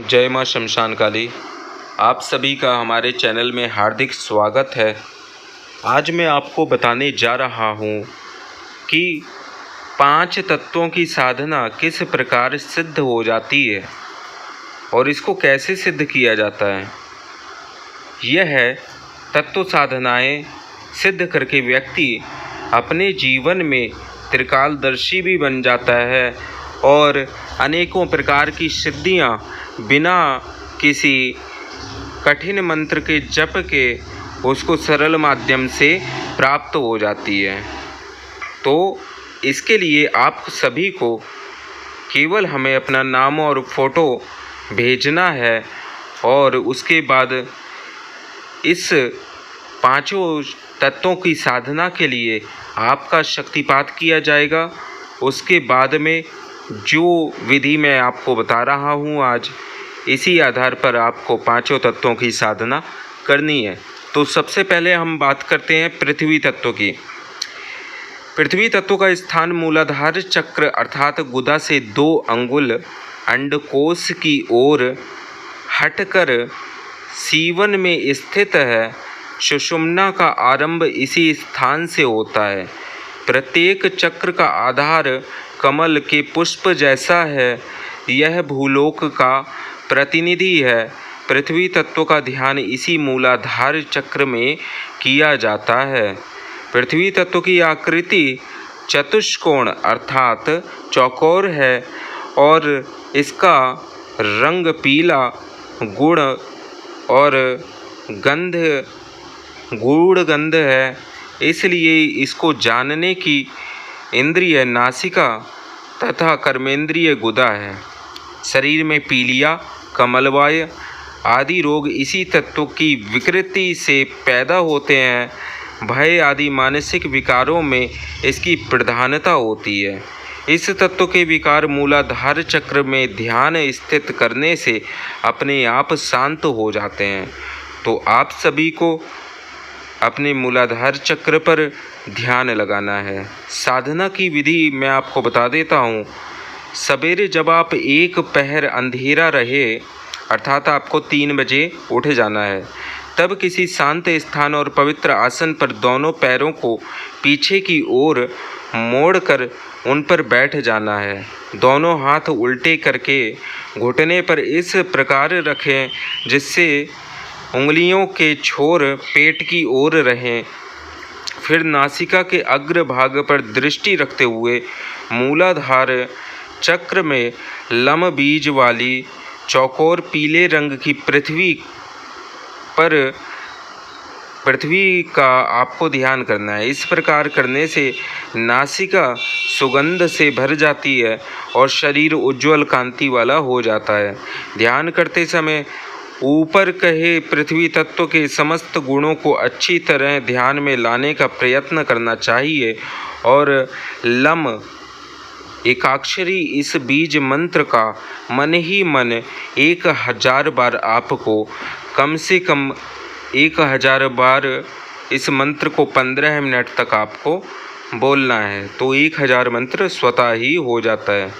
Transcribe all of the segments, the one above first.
जय माँ शमशान काली। आप सभी का हमारे चैनल में हार्दिक स्वागत है। आज मैं आपको बताने जा रहा हूँ कि 5 तत्वों की साधना किस प्रकार सिद्ध हो जाती है और इसको कैसे सिद्ध किया जाता है। यह तत्व साधनाएं सिद्ध करके व्यक्ति अपने जीवन में त्रिकालदर्शी भी बन जाता है और अनेकों प्रकार की सिद्धियां बिना किसी कठिन मंत्र के जप के उसको सरल माध्यम से प्राप्त हो जाती है। तो इसके लिए आप सभी को केवल हमें अपना नाम और फोटो भेजना है और उसके बाद इस 5 तत्वों की साधना के लिए आपका शक्तिपात किया जाएगा। उसके बाद में जो विधि मैं आपको बता रहा हूँ आज, इसी आधार पर आपको 5 तत्वों की साधना करनी है। तो सबसे पहले हम बात करते हैं पृथ्वी तत्व की। पृथ्वी तत्व का स्थान मूलाधार चक्र अर्थात गुदा से 2 अंगुल अंडकोश की ओर हटकर सीवन में स्थित है। सुषुम्ना का आरंभ इसी स्थान से होता है। प्रत्येक चक्र का आधार कमल के पुष्प जैसा है। यह भूलोक का प्रतिनिधि है। पृथ्वी तत्व का ध्यान इसी मूलाधार चक्र में किया जाता है। पृथ्वी तत्व की आकृति चतुष्कोण अर्थात चौकोर है और इसका रंग पीला गुण और गूढ़ गंध है। इसलिए इसको जानने की इंद्रिय नासिका तथा कर्मेंद्रिय गुदा है। शरीर में पीलिया, कमलवाय आदि रोग इसी तत्व की विकृति से पैदा होते हैं। भय आदि मानसिक विकारों में इसकी प्रधानता होती है। इस तत्व के विकार मूलाधार चक्र में ध्यान स्थित करने से अपने आप शांत हो जाते हैं। तो आप सभी को अपने मूलाधार चक्र पर ध्यान लगाना है। साधना की विधि मैं आपको बता देता हूँ। सवेरे जब आप एक पहर अंधेरा रहे अर्थात आपको 3 बजे उठ जाना है, तब किसी शांत स्थान और पवित्र आसन पर दोनों पैरों को पीछे की ओर मोड़कर उन पर बैठ जाना है। दोनों हाथ उल्टे करके घुटने पर इस प्रकार रखें जिससे उंगलियों के छोर पेट की ओर रहें। फिर नासिका के अग्र भाग पर दृष्टि रखते हुए मूलाधार चक्र में लम बीज वाली चौकोर पीले रंग की पृथ्वी का आपको ध्यान करना है। इस प्रकार करने से नासिका सुगंध से भर जाती है और शरीर उज्ज्वल कांति वाला हो जाता है। ध्यान करते समय ऊपर कहे पृथ्वी तत्व के समस्त गुणों को अच्छी तरह ध्यान में लाने का प्रयत्न करना चाहिए और लम एकाक्षरी इस बीज मंत्र का मन ही मन 1000 बार आपको कम से कम 1000 बार इस मंत्र को 15 मिनट तक आपको बोलना है। तो 1000 मंत्र स्वतः ही हो जाता है।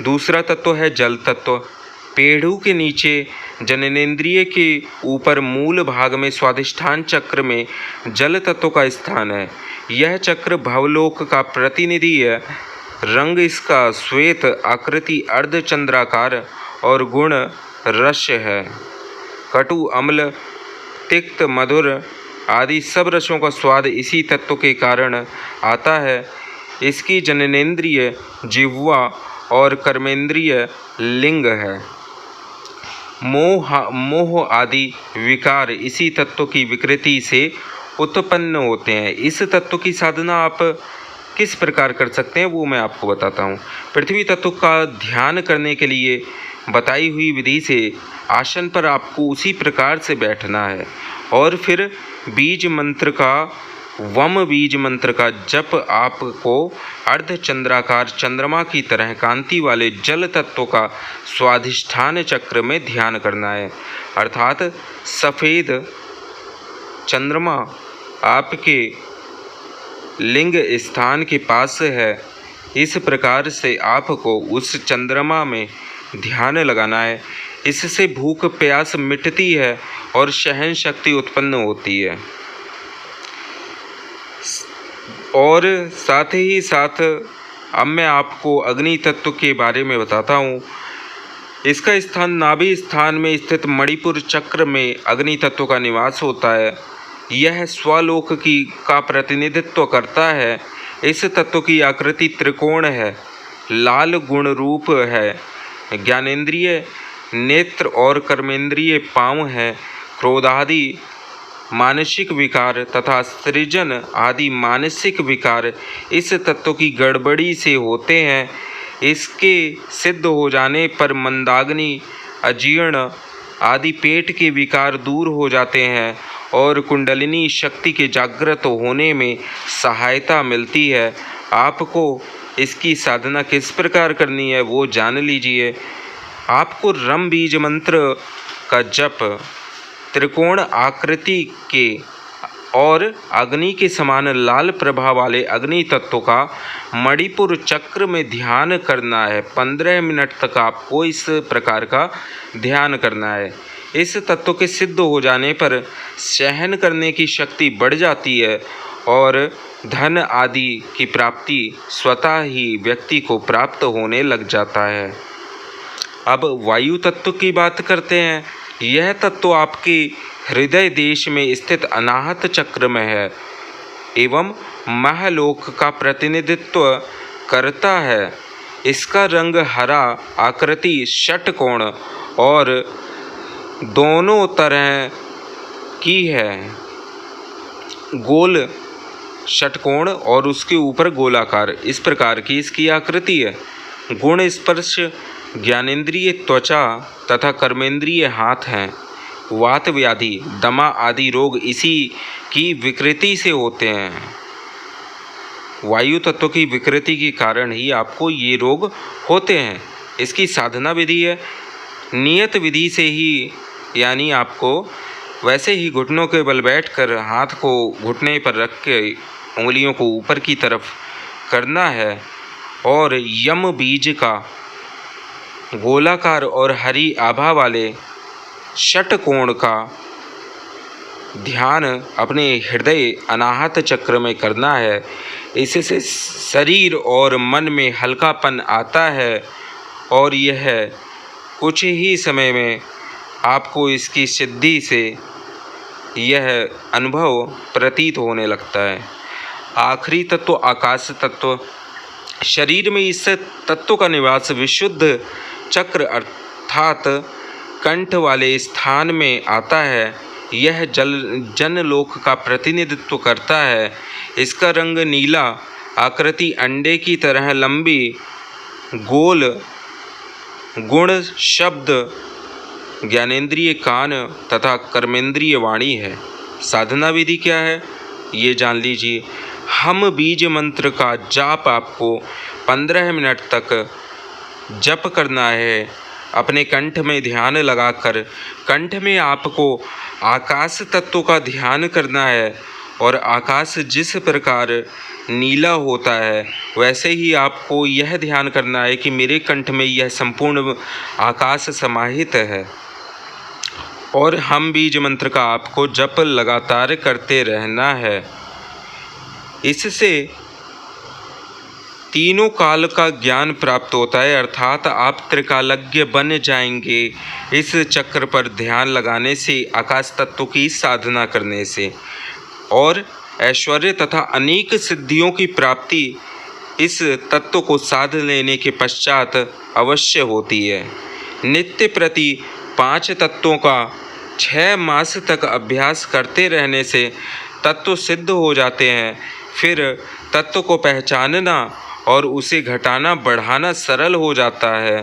दूसरा तत्व है जल तत्व। पेड़ू के नीचे जननेंद्रिय के ऊपर मूल भाग में स्वादिष्ठान चक्र में जल तत्व का स्थान है। यह चक्र भवलोक का प्रतिनिधि है। रंग इसका श्वेत, आकृति अर्धचंद्राकार और गुण रस है। कटु, अम्ल, तिक्त, मधुर आदि सब रसों का स्वाद इसी तत्व के कारण आता है। इसकी जननेंद्रिय जिह्वा और कर्मेंद्रिय लिंग है। मोह आदि विकार इसी तत्व की विकृति से उत्पन्न होते हैं। इस तत्व की साधना आप किस प्रकार कर सकते हैं वो मैं आपको बताता हूँ। पृथ्वी तत्व का ध्यान करने के लिए बताई हुई विधि से आसन पर आपको उसी प्रकार से बैठना है और फिर वम बीज मंत्र का जप आपको अर्धचंद्राकार चंद्रमा की तरह कांति वाले जल तत्व का स्वाधिष्ठान चक्र में ध्यान करना है। अर्थात सफ़ेद चंद्रमा आपके लिंग स्थान के पास है। इस प्रकार से आपको उस चंद्रमा में ध्यान लगाना है। इससे भूख प्यास मिटती है और सहन शक्ति उत्पन्न होती है। और साथ ही साथ अब मैं आपको अग्नि तत्व के बारे में बताता हूँ। इसका स्थान नाभि स्थान में स्थित मणिपुर चक्र में अग्नि तत्व का निवास होता है। यह स्वलोक का प्रतिनिधित्व करता है। इस तत्व की आकृति त्रिकोण है, लाल गुण रूप है, ज्ञानेंद्रिय नेत्र और कर्मेंद्रिय पाँव है। क्रोधादि मानसिक विकार तथा सृजन आदि मानसिक विकार इस तत्व की गड़बड़ी से होते हैं। इसके सिद्ध हो जाने पर मंदाग्नि, अजीर्ण आदि पेट के विकार दूर हो जाते हैं और कुंडलिनी शक्ति के जागृत होने में सहायता मिलती है। आपको इसकी साधना किस प्रकार करनी है वो जान लीजिए। आपको रम बीज मंत्र का जप त्रिकोण आकृति के और अग्नि के समान लाल प्रभा वाले अग्नि तत्व का मणिपुर चक्र में ध्यान करना है। 15 मिनट तक आपको इस प्रकार का ध्यान करना है। इस तत्व के सिद्ध हो जाने पर सहन करने की शक्ति बढ़ जाती है और धन आदि की प्राप्ति स्वतः ही व्यक्ति को प्राप्त होने लग जाता है। अब वायु तत्व की बात करते हैं। यह तत्व आपके हृदय देश में स्थित अनाहत चक्र में है एवं महलोक का प्रतिनिधित्व करता है। इसका रंग हरा, आकृति षटकोण और दोनों तरह की है, गोल षटकोण और उसके ऊपर गोलाकार, इस प्रकार की इसकी आकृति है। गुण स्पर्श ज्ञानेंद्रिय त्वचा तथा कर्मेंद्रिय हाथ हैं। वात व्याधि, दमा आदि रोग इसी की विकृति से होते हैं। वायु तत्व की विकृति के कारण ही आपको ये रोग होते हैं। इसकी साधना विधि है, नियत विधि से ही, यानी आपको वैसे ही घुटनों के बल बैठकर हाथ को घुटने पर रख के उंगलियों को ऊपर की तरफ करना है और यम बीज का गोलाकार और हरी आभा वाले षटकोण का ध्यान अपने हृदय अनाहत चक्र में करना है। इससे शरीर और मन में हल्कापन आता है और यह कुछ ही समय में आपको इसकी सिद्धि से यह अनुभव प्रतीत होने लगता है। आखिरी तत्व आकाश तत्व। शरीर में इस तत्व का निवास विशुद्ध चक्र अर्थात कंठ वाले स्थान में आता है। यह जनलोक का प्रतिनिधित्व करता है। इसका रंग नीला, आकृति अंडे की तरह लंबी, गोल, गुण शब्द ज्ञानेंद्रिय कान तथा कर्मेंद्रिय वाणी है। साधना विधि क्या है ये जान लीजिए। हम बीज मंत्र का जाप आपको 15 मिनट तक जप करना है। अपने कंठ में ध्यान लगाकर कंठ में आपको आकाश तत्व का ध्यान करना है और आकाश जिस प्रकार नीला होता है वैसे ही आपको यह ध्यान करना है कि मेरे कंठ में यह संपूर्ण आकाश समाहित है। और हम बीज मंत्र का आपको जप लगातार करते रहना है। इससे तीनों काल का ज्ञान प्राप्त होता है, अर्थात आप त्रिकालज्ञ बन जाएंगे। इस चक्र पर ध्यान लगाने से, आकाश तत्व की साधना करने से, और ऐश्वर्य तथा अनेक सिद्धियों की प्राप्ति इस तत्व को साध लेने के पश्चात अवश्य होती है। नित्य प्रति 5 तत्वों का 6 मास तक अभ्यास करते रहने से तत्व सिद्ध हो जाते हैं। फिर तत्व को पहचानना और उसे घटाना बढ़ाना सरल हो जाता है।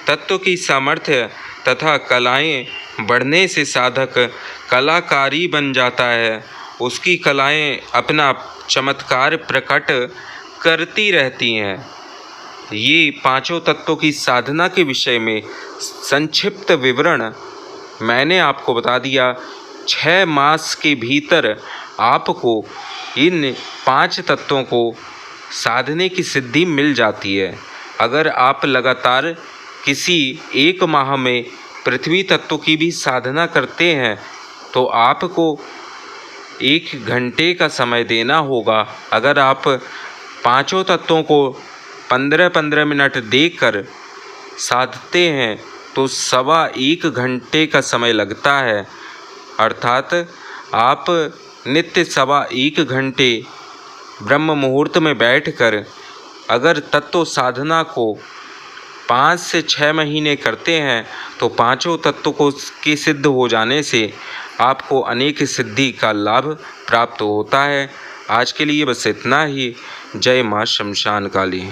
तत्व की सामर्थ्य तथा कलाएं बढ़ने से साधक कलाकारी बन जाता है। उसकी कलाएं अपना चमत्कार प्रकट करती रहती हैं। ये 5 तत्वों की साधना के विषय में संक्षिप्त विवरण मैंने आपको बता दिया। 6 मास के भीतर आपको इन 5 तत्वों को साधने की सिद्धि मिल जाती है। अगर आप लगातार किसी एक माह में पृथ्वी तत्व की भी साधना करते हैं तो आपको 1 घंटे का समय देना होगा। अगर आप पांचों तत्वों को 15-15 मिनट देकर साधते हैं तो 1.25 घंटे का समय लगता है। अर्थात आप नित्य 1.25 घंटे ब्रह्म मुहूर्त में बैठकर अगर तत्व साधना को 5 से 6 महीने करते हैं तो पांचों तत्वों को के सिद्ध हो जाने से आपको अनेक सिद्धि का लाभ प्राप्त होता है। आज के लिए बस इतना ही। जय माँ शमशान काली।